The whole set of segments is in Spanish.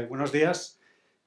Buenos días.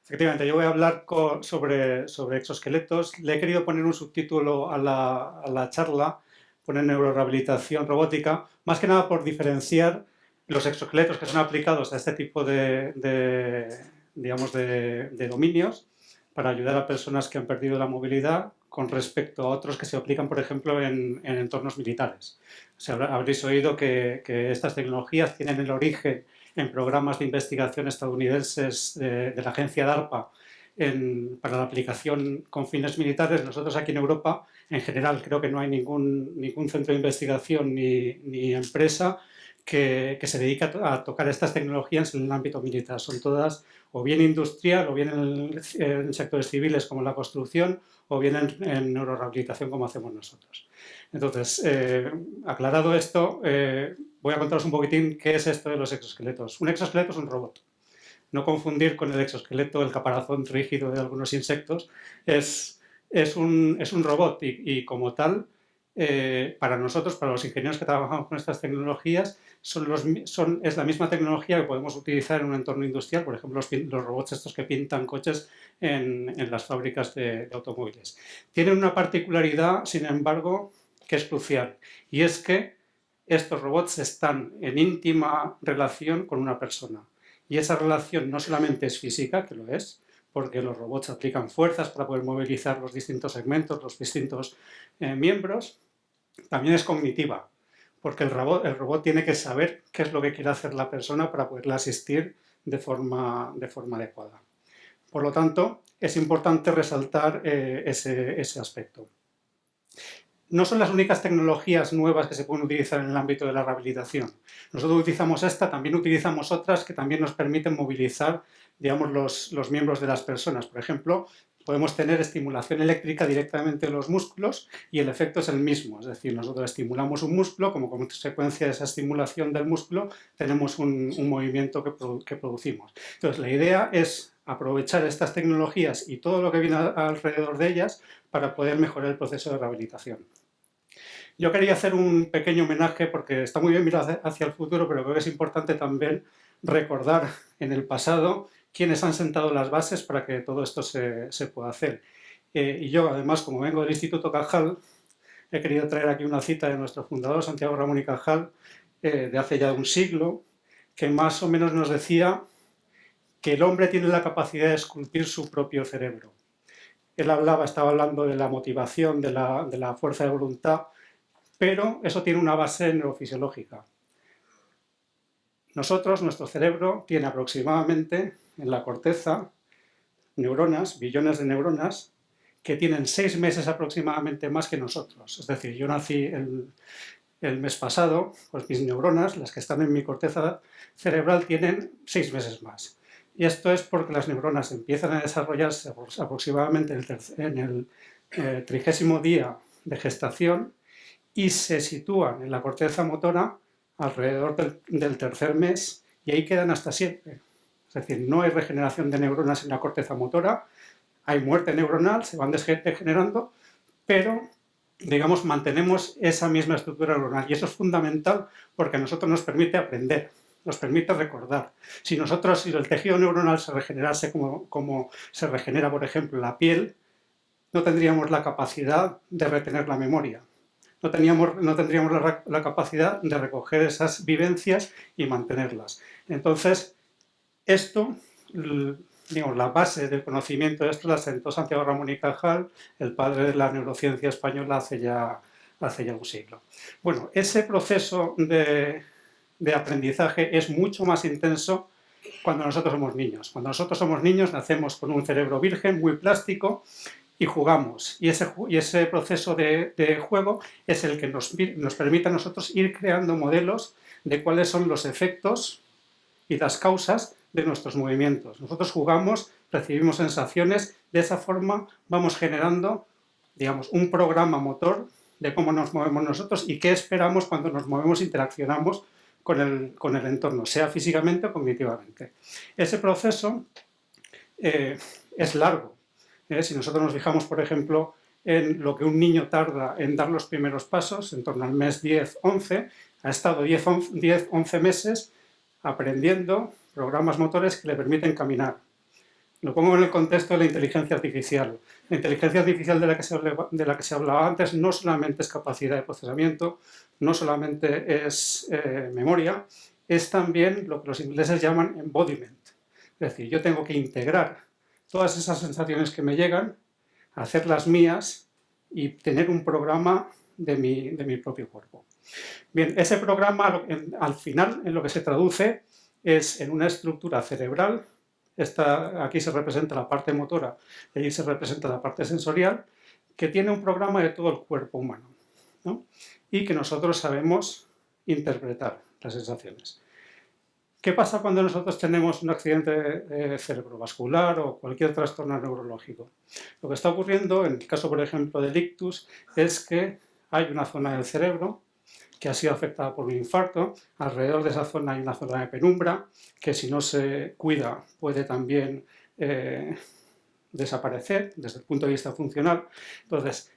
Efectivamente, yo voy a hablar sobre exoesqueletos. Le he querido poner un subtítulo a la charla, poner neurorehabilitación robótica, más que nada por diferenciar los exoesqueletos que son aplicados a este tipo digamos, de dominios para ayudar a personas que han perdido la movilidad con respecto a otros que se aplican, por ejemplo, en entornos militares. O sea, habréis oído que estas tecnologías tienen el origen en programas de investigación estadounidenses de la agencia DARPA para la aplicación con fines militares. Nosotros aquí en Europa, en general, creo que no hay ningún centro de investigación ni empresa que se dedica a tocar estas tecnologías en el ámbito militar. Son todas o bien industrial o bien en sectores civiles como la construcción o bien en neurorehabilitación como hacemos nosotros. Entonces, aclarado esto, voy a contaros un poquitín qué es esto de los exoesqueletos. Un exoesqueleto es un robot. No confundir con el exoesqueleto, el caparazón rígido de algunos insectos. Es un robot y como tal, para nosotros, para los ingenieros que trabajamos con estas tecnologías, es la misma tecnología que podemos utilizar en un entorno industrial, por ejemplo, los robots estos que pintan coches en las fábricas de automóviles. Tienen una particularidad, sin embargo, que es crucial, y es que estos robots están en íntima relación con una persona. Y esa relación no solamente es física, que lo es, porque los robots aplican fuerzas para poder movilizar los distintos segmentos, los distintos miembros, también es cognitiva, porque el robot tiene que saber qué es lo que quiere hacer la persona para poderla asistir de forma adecuada. Por lo tanto, es importante resaltar ese aspecto. No son las únicas tecnologías nuevas que se pueden utilizar en el ámbito de la rehabilitación. Nosotros utilizamos esta, también utilizamos otras que también nos permiten movilizar, digamos, los miembros de las personas. Por ejemplo, podemos tener estimulación eléctrica directamente de los músculos y el efecto es el mismo. Es decir, nosotros estimulamos un músculo, como consecuencia de esa estimulación del músculo, tenemos un movimiento que producimos. Entonces, la idea es aprovechar estas tecnologías y todo lo que viene alrededor de ellas para poder mejorar el proceso de rehabilitación. Yo quería hacer un pequeño homenaje porque está muy bien mirar hacia el futuro, pero creo que es importante también recordar en el pasado quiénes han sentado las bases para que todo esto se pueda hacer. Y yo, además, como vengo del Instituto Cajal, he querido traer aquí una cita de nuestro fundador, Santiago Ramón y Cajal, de hace ya un siglo, que más o menos nos decía que el hombre tiene la capacidad de esculpir su propio cerebro. Él estaba hablando de la motivación, de la fuerza de voluntad, pero eso tiene una base neurofisiológica. Nuestro cerebro tiene aproximadamente en la corteza neuronas, billones de neuronas, que tienen 6 meses aproximadamente más que nosotros. Es decir, yo nací el mes pasado, pues mis neuronas, las que están en mi corteza cerebral, tienen 6 meses más. Y esto es porque las neuronas empiezan a desarrollarse aproximadamente en el 30º día de gestación y se sitúan en la corteza motora alrededor del 3er mes y ahí quedan hasta siempre. Es decir, no hay regeneración de neuronas en la corteza motora, hay muerte neuronal, se van degenerando, pero, digamos, mantenemos esa misma estructura neuronal y eso es fundamental porque a nosotros nos permite aprender, nos permite recordar. Si el tejido neuronal se regenerase como se regenera, por ejemplo, la piel, no tendríamos la capacidad de retener la memoria. No tendríamos la capacidad de recoger esas vivencias y mantenerlas. Entonces, esto, digamos, la base del conocimiento de esto la sentó Santiago Ramón y Cajal, el padre de la neurociencia española, hace ya un siglo. Bueno, ese proceso de aprendizaje es mucho más intenso cuando nosotros somos niños. Cuando nosotros somos niños nacemos con un cerebro virgen, muy plástico, y jugamos. Y ese proceso de juego es el que nos permite a nosotros ir creando modelos de cuáles son los efectos y las causas de nuestros movimientos. Nosotros jugamos, recibimos sensaciones, de esa forma vamos generando, digamos, un programa motor de cómo nos movemos nosotros y qué esperamos cuando nos movemos, interaccionamos con el entorno, sea físicamente o cognitivamente. Ese proceso es largo. Si nosotros nos fijamos, por ejemplo, en lo que un niño tarda en dar los primeros pasos, en torno al mes 10-11, ha estado 10-11 meses aprendiendo programas motores que le permiten caminar. Lo pongo en el contexto de la inteligencia artificial. La inteligencia artificial de la que se hablaba antes no solamente es capacidad de procesamiento, no solamente es memoria, es también lo que los ingleses llaman embodiment. Es decir, yo tengo que integrar todas esas sensaciones que me llegan, hacerlas mías y tener un programa de mi propio cuerpo. Bien, ese programa al final en lo que se traduce es en una estructura cerebral. Aquí se representa la parte motora y allí se representa la parte sensorial, que tiene un programa de todo el cuerpo humano, ¿no? Y que nosotros sabemos interpretar las sensaciones. ¿Qué pasa cuando nosotros tenemos un accidente cerebrovascular o cualquier trastorno neurológico? Lo que está ocurriendo, en el caso, por ejemplo, del ictus, es que hay una zona del cerebro que ha sido afectada por un infarto. Alrededor de esa zona hay una zona de penumbra que, si no se cuida, puede también desaparecer desde el punto de vista funcional. Entonces,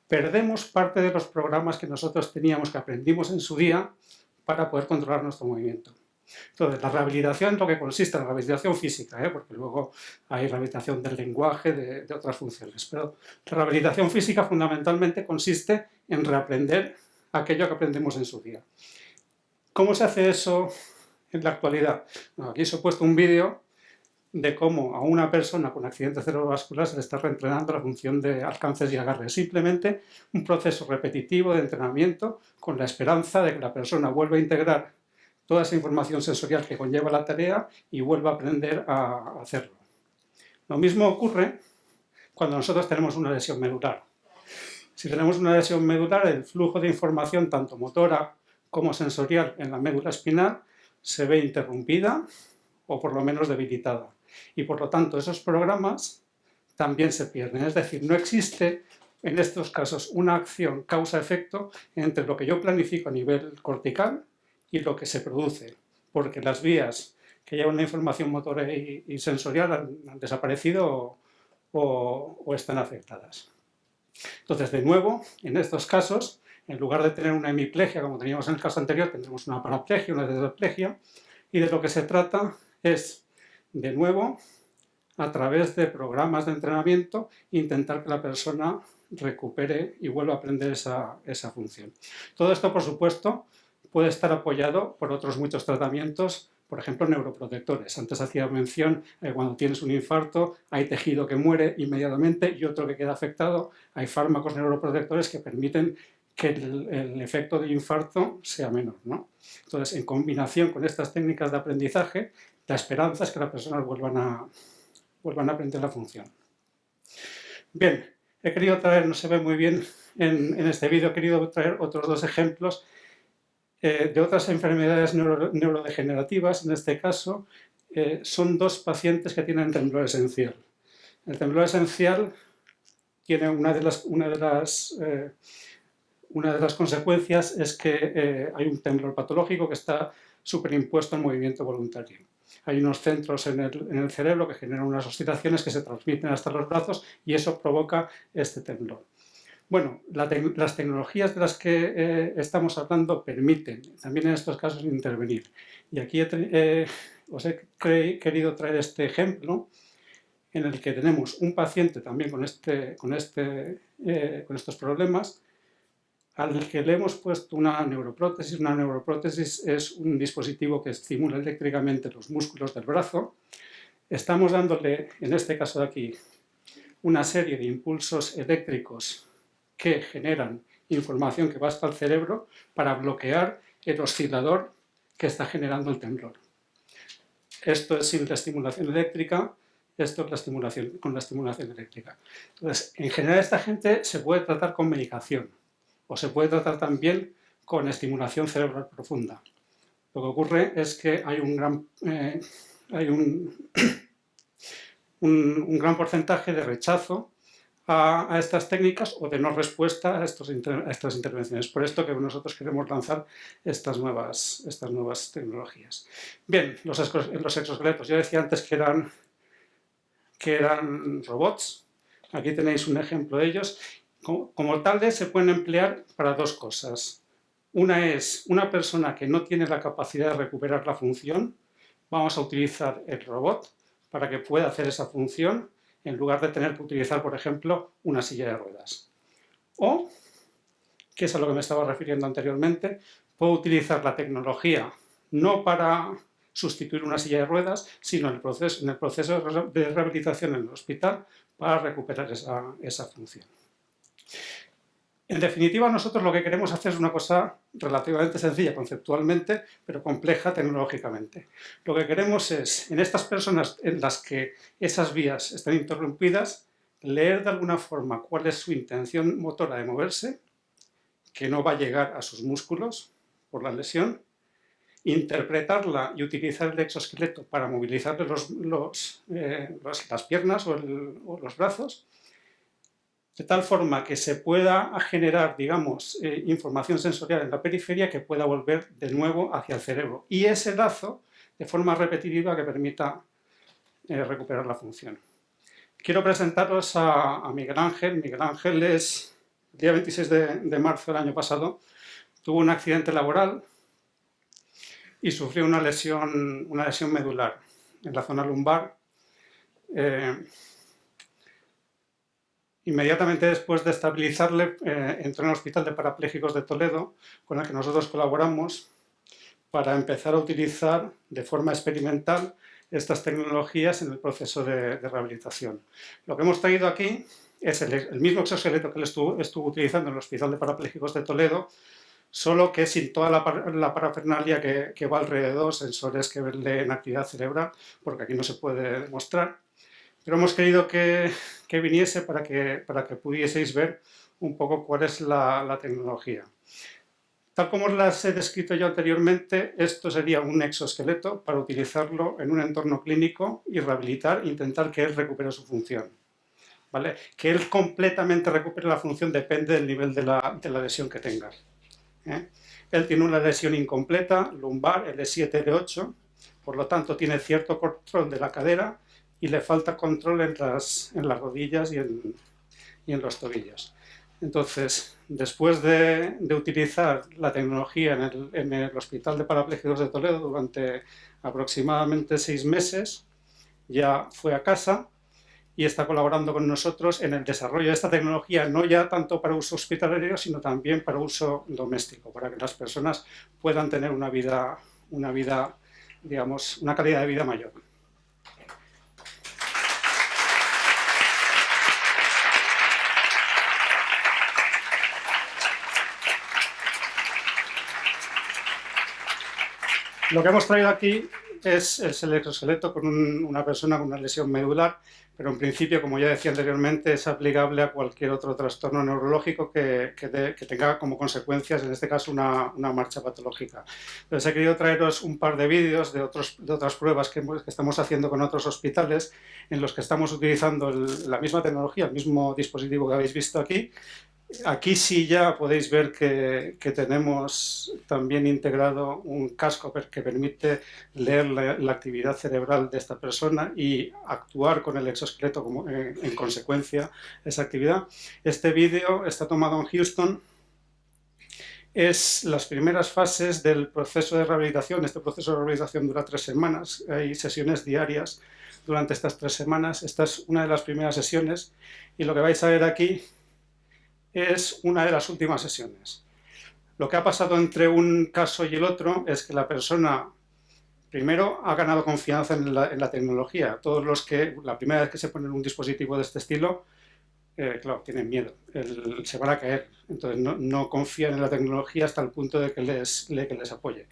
perdemos parte de los programas que nosotros teníamos, que aprendimos en su día, para poder controlar nuestro movimiento. Entonces, la rehabilitación en lo que consiste, la rehabilitación física, porque luego hay rehabilitación del lenguaje, de otras funciones, pero la rehabilitación física fundamentalmente consiste en reaprender aquello que aprendemos en su día. ¿Cómo se hace eso en la actualidad? Bueno, aquí os he puesto un vídeo de cómo a una persona con accidente cerebrovascular se le está reentrenando la función de alcances y agarres. Simplemente un proceso repetitivo de entrenamiento con la esperanza de que la persona vuelva a integrar toda esa información sensorial que conlleva la tarea y vuelva a aprender a hacerlo. Lo mismo ocurre cuando nosotros tenemos una lesión medular. Si tenemos una lesión medular, el flujo de información, tanto motora como sensorial, en la médula espinal se ve interrumpida o por lo menos debilitada. Y por lo tanto, esos programas también se pierden. Es decir, no existe en estos casos una acción causa-efecto entre lo que yo planifico a nivel cortical y lo que se produce, porque las vías que llevan la información motora y sensorial han desaparecido o están afectadas. Entonces, de nuevo, en estos casos, en lugar de tener una hemiplegia, como teníamos en el caso anterior, tendremos una paraplegia, una tetraplegia, y de lo que se trata es, de nuevo, a través de programas de entrenamiento, intentar que la persona recupere y vuelva a aprender esa función. Todo esto, por supuesto, puede estar apoyado por otros muchos tratamientos, por ejemplo, neuroprotectores. Antes hacía mención cuando tienes un infarto, hay tejido que muere inmediatamente y otro que queda afectado. Hay fármacos neuroprotectores que permiten que el efecto del infarto sea menor, ¿no? Entonces, en combinación con estas técnicas de aprendizaje, la esperanza es que las personas vuelvan a aprender la función. Bien, he querido traer, no se ve muy bien en este vídeo, he querido traer otros dos ejemplos de otras enfermedades neurodegenerativas. En este caso, son dos pacientes que tienen temblor esencial. El temblor esencial tiene una de las consecuencias es que hay un temblor patológico que está superimpuesto al movimiento voluntario. Hay unos centros en el cerebro que generan unas oscilaciones que se transmiten hasta los brazos y eso provoca este temblor. Bueno, las tecnologías de las que estamos hablando permiten también en estos casos intervenir. Y aquí os he querido traer este ejemplo en el que tenemos un paciente también con estos problemas, al que le hemos puesto una neuroprótesis. Una neuroprótesis es un dispositivo que estimula eléctricamente los músculos del brazo. Estamos dándole, en este caso de aquí, una serie de impulsos eléctricos que generan información que va hasta el cerebro para bloquear el oscilador que está generando el temblor. Esto es sin la estimulación eléctrica, esto es con la estimulación eléctrica. Entonces, en general esta gente se puede tratar con medicación o se puede tratar también con estimulación cerebral profunda. Lo que ocurre es que hay un gran porcentaje de rechazo a estas técnicas o de no respuesta a estas intervenciones. Por esto que nosotros queremos lanzar estas nuevas tecnologías. Bien, los exoesqueletos. Yo decía antes que eran robots. Aquí tenéis un ejemplo de ellos. Como tales se pueden emplear para dos cosas. Una es una persona que no tiene la capacidad de recuperar la función, vamos a utilizar el robot para que pueda hacer esa función en lugar de tener que utilizar, por ejemplo, una silla de ruedas. O, que es a lo que me estaba refiriendo anteriormente, puedo utilizar la tecnología no para sustituir una silla de ruedas, sino en el proceso de rehabilitación en el hospital para recuperar esa función. En definitiva, nosotros lo que queremos hacer es una cosa relativamente sencilla conceptualmente, pero compleja tecnológicamente. Lo que queremos es, en estas personas en las que esas vías están interrumpidas, leer de alguna forma cuál es su intención motora de moverse, que no va a llegar a sus músculos por la lesión, interpretarla y utilizar el exoesqueleto para movilizarle las piernas o los brazos, de tal forma que se pueda generar, digamos, información sensorial en la periferia que pueda volver de nuevo hacia el cerebro. Y ese lazo, de forma repetitiva, que permita recuperar la función. Quiero presentaros a Miguel Ángel. Miguel Ángel es, el día 26 de marzo del año pasado, tuvo un accidente laboral y sufrió una lesión medular en la zona lumbar. Inmediatamente después de estabilizarle, entró en el Hospital de Parapléjicos de Toledo, con el que nosotros colaboramos, para empezar a utilizar de forma experimental estas tecnologías en el proceso de rehabilitación. Lo que hemos traído aquí es el mismo exoesqueleto que él estuvo utilizando en el Hospital de Parapléjicos de Toledo, solo que sin toda la parafernalia que va alrededor, sensores que leen actividad cerebral, porque aquí no se puede demostrar. Pero hemos querido que viniese para que pudieseis ver un poco cuál es la tecnología. Tal como os las he descrito yo anteriormente, esto sería un exoesqueleto para utilizarlo en un entorno clínico y rehabilitar, intentar que él recupere su función. ¿Vale? Que él completamente recupere la función depende del nivel de la lesión que tenga. Él tiene una lesión incompleta, lumbar, L7, L8, por lo tanto tiene cierto control de la cadera y le falta control en las rodillas y en los tobillos. Entonces, después de utilizar la tecnología en el Hospital de Parapléjicos de Toledo durante aproximadamente 6 meses, ya fue a casa y está colaborando con nosotros en el desarrollo de esta tecnología, no ya tanto para uso hospitalario, sino también para uso doméstico, para que las personas puedan tener una vida, digamos, una calidad de vida mayor. Lo que hemos traído aquí es el exoesqueleto con una persona con una lesión medular, pero en principio, como ya decía anteriormente, es aplicable a cualquier otro trastorno neurológico que tenga como consecuencias, en este caso, una marcha patológica. Entonces he querido traeros un par de vídeos de otras pruebas que estamos haciendo con otros hospitales en los que estamos utilizando la misma tecnología, el mismo dispositivo que habéis visto aquí. Aquí sí ya podéis ver que tenemos también integrado un casco que permite leer la actividad cerebral de esta persona y actuar con el exoesqueleto en consecuencia de esa actividad. Este vídeo está tomado en Houston. Es las primeras fases del proceso de rehabilitación. Este proceso de rehabilitación dura 3 semanas. Hay sesiones diarias durante estas 3 semanas. Esta es una de las primeras sesiones y lo que vais a ver aquí es una de las últimas sesiones. Lo que ha pasado entre un caso y el otro es que la persona, primero, ha ganado confianza en la tecnología. Todos los que, la primera vez que se ponen un dispositivo de este estilo, claro, tienen miedo, se van a caer. Entonces no confían en la tecnología hasta el punto de que les apoye.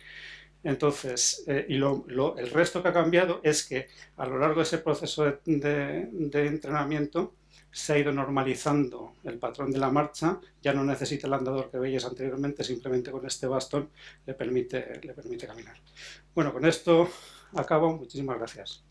Entonces, el resto que ha cambiado es que a lo largo de ese proceso de entrenamiento se ha ido normalizando el patrón de la marcha, ya no necesita el andador que veíais anteriormente, simplemente con este bastón le permite caminar. Bueno, con esto acabo, muchísimas gracias.